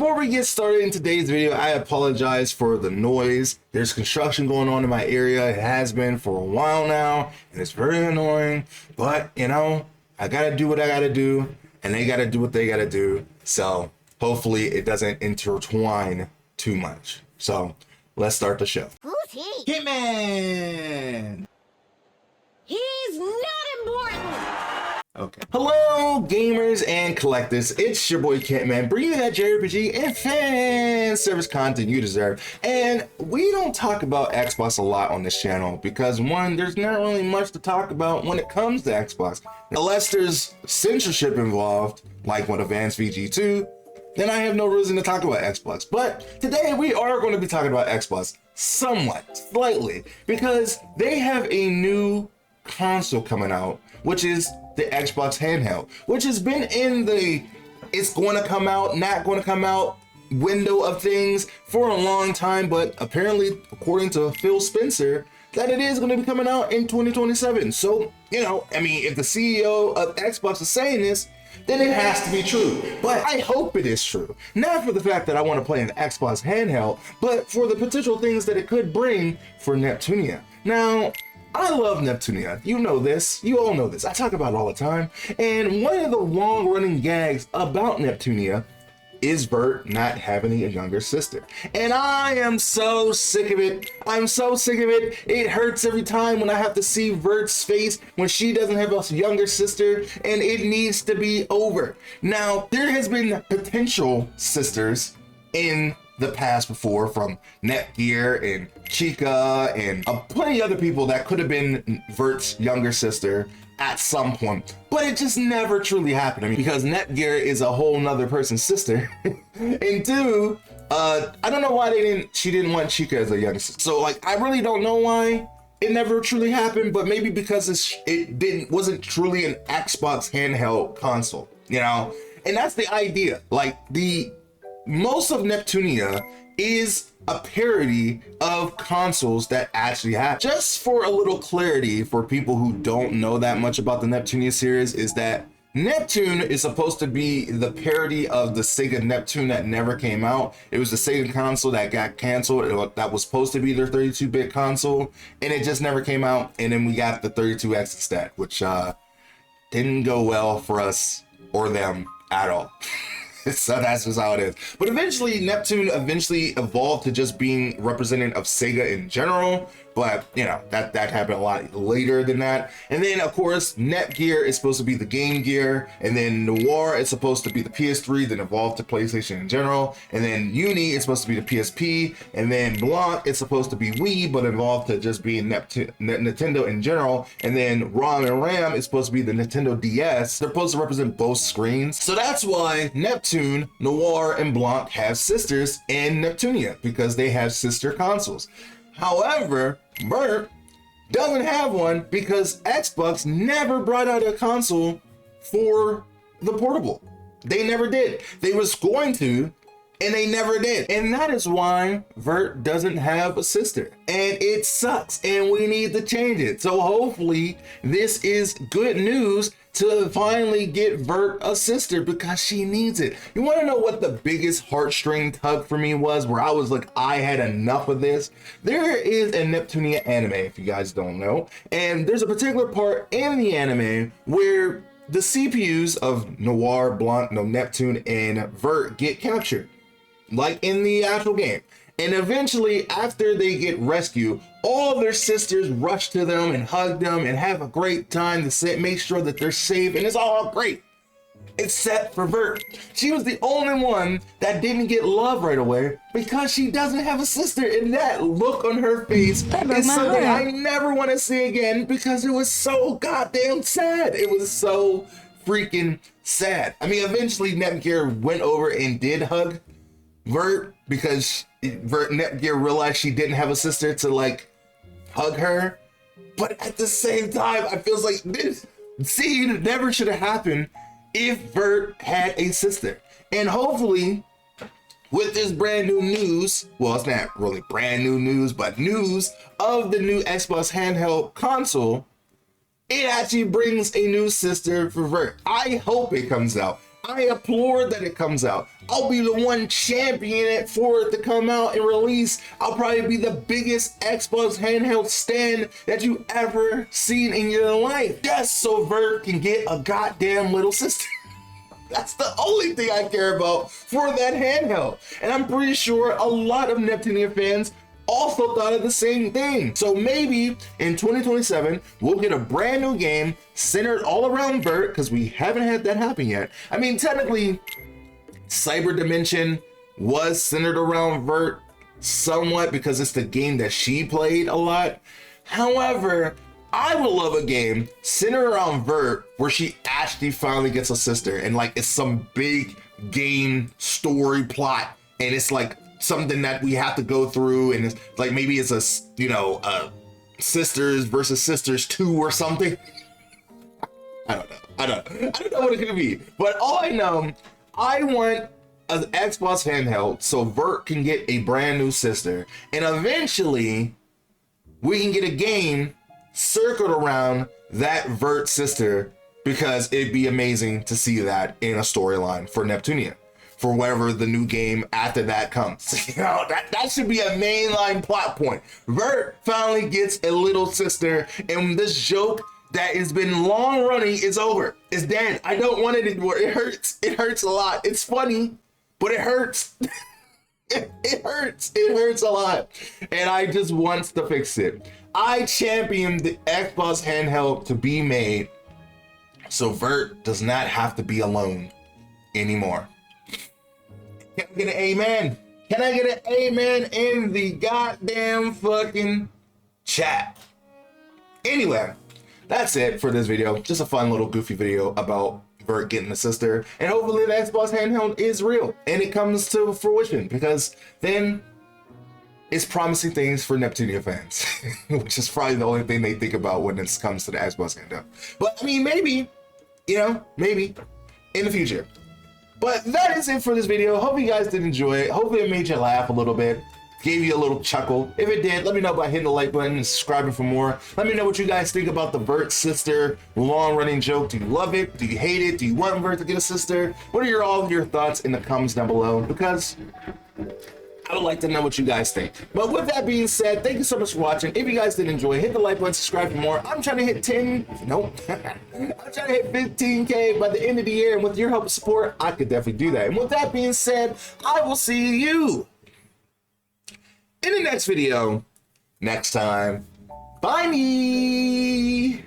before we get started in today's video, I apologize for the noise. There's construction going on in my area. It has been for a while now, and it's very annoying. But, you know, I gotta do what I gotta do, and they gotta do what they gotta do. So hopefully it doesn't intertwine too much. So let's start the show. Who's he? Kentman! He's not important! Okay. Hello, gamers and collectors. It's your boy Kentman, bringing you that JRPG and fan service content you deserve. And we don't talk about Xbox a lot on this channel because, one, there's not really much to talk about when it comes to Xbox. Unless there's censorship involved, like with Advanced VG2, then I have no reason to talk about Xbox. But today we are going to be talking about Xbox somewhat, slightly, because they have a new console coming out, which is the Xbox Handheld, which has been in the it's going to come out, not going to come out window of things for a long time, but apparently, according to Phil Spencer, that it is going to be coming out in 2027. So, you know, I mean, if the CEO of Xbox is saying this, then it has to be true. But I hope it is true. Not for the fact that I want to play an Xbox Handheld, but for the potential things that it could bring for Neptunia. Now, I love Neptunia. You know this. You all know this. I talk about it all the time. And one of the long-running gags about Neptunia is Vert not having a younger sister. And I am so sick of it. I'm so sick of it. It hurts every time when I have to see Vert's face when she doesn't have a younger sister, and it needs to be over. Now, there has been potential sisters in the past before, from Netgear and Chica and plenty of other people that could have been Vert's younger sister at some point, but it just never truly happened. I mean, because Netgear is a whole nother person's sister. And two, I don't know why she didn't want Chica as a younger sister. So like, I really don't know why it never truly happened, but maybe because it wasn't truly an Xbox handheld console, you know? And that's the idea. Like, most of Neptunia is a parody of consoles that actually have. Just for a little clarity for people who don't know that much about the Neptunia series, is that Neptune is supposed to be the parody of the Sega Neptune that never came out. It was the Sega console that got canceled. That was supposed to be their 32-bit console, and it just never came out. And then we got the 32X instead, which didn't go well for us or them at all. So that's just how it is. But eventually, Neptune evolved to just being representative of Sega in general. But, you know, that happened a lot later than that. And then, of course, Netgear is supposed to be the Game Gear. And then Noir is supposed to be the PS3, then evolved to PlayStation in general. And then Uni is supposed to be the PSP. And then Blanc is supposed to be Wii, but evolved to just being Nintendo in general. And then ROM and RAM is supposed to be the Nintendo DS. They're supposed to represent both screens. So that's why Neptune, Noir, and Blanc have sisters in Neptunia, because they have sister consoles. However, Vert doesn't have one because Xbox never brought out a console for the portable. They never did. They was going to, and they never did. And that is why Vert doesn't have a sister. And it sucks, and we need to change it. So hopefully this is good news to finally get Vert a sister, because she needs it. You want to know what the biggest heartstring tug for me was, where I was like, I had enough of this? There is a Neptunia anime, if you guys don't know, and there's a particular part in the anime where the CPUs of Noir, Blanc, Neptune, and Vert get captured, like in the actual game. And eventually, after they get rescued, all of their sisters rush to them and hug them and have a great time to make sure that they're safe, and it's all great. Except for Vert. She was the only one that didn't get love right away because she doesn't have a sister, and that look on her face is something I never want to see again, because it was so goddamn sad. It was so freaking sad. I mean, eventually Netgear went over and did hug Vert, because Netgear realized she didn't have a sister to like hug her. But at the same time, I feel like this scene never should have happened if Vert had a sister. And hopefully, with this brand new news, well, it's not really brand new news, but news of the new Xbox handheld console, it actually brings a new sister for Vert. I hope it comes out. I applaud that it comes out. I'll be the one championing it for it to come out and release. I'll probably be the biggest Xbox handheld stand that you ever seen in your life. Just so Vert can get a goddamn little sister. That's the only thing I care about for that handheld. And I'm pretty sure a lot of Neptunia fans also thought of the same thing. So maybe in 2027, we'll get a brand new game centered all around Vert, because we haven't had that happen yet. I mean, technically, Cyber Dimension was centered around Vert somewhat because it's the game that she played a lot. However, I would love a game centered around Vert where she actually finally gets a sister and like it's some big game story plot and it's like something that we have to go through and it's like maybe it's a, you know, sisters versus sisters 2 or something. I don't know what it could be, but all I know, I want an Xbox handheld so Vert can get a brand new sister and eventually we can get a game circled around that Vert sister, because it'd be amazing to see that in a storyline for Neptunia for whatever the new game after that comes. You know, that should be a mainline plot point. Vert finally gets a little sister and this joke that has been long running is over. It's dead. I don't want it anymore. It hurts. It hurts a lot. It's funny, but it hurts. It hurts. It hurts a lot. And I just want to fix it. I champion the Xbox handheld to be made so Vert does not have to be alone anymore. Can I get an amen? Can I get an amen in the goddamn fucking chat? Anyway, that's it for this video. Just a fun little goofy video about Vert getting a sister. And hopefully the Xbox handheld is real and it comes to fruition, because then it's promising things for Neptunia fans, which is probably the only thing they think about when it comes to the Xbox handheld. But I mean, maybe, you know, maybe in the future. But that is it for this video. Hope you guys did enjoy it. Hopefully it made you laugh a little bit, gave you a little chuckle. If it did, let me know by hitting the like button and subscribing for more. Let me know what you guys think about the Vert sister long running joke. Do you love it? Do you hate it? Do you want Vert to get a sister? What are all of your thoughts in the comments down below? Because I would like to know what you guys think. But with that being said, thank you so much for watching. If you guys did enjoy, hit the like button, subscribe for more. I'm trying to hit 10, nope. I'm trying to hit 15K by the end of the year, and with your help and support, I could definitely do that. And with that being said, I will see you in the next video next time. Bye me.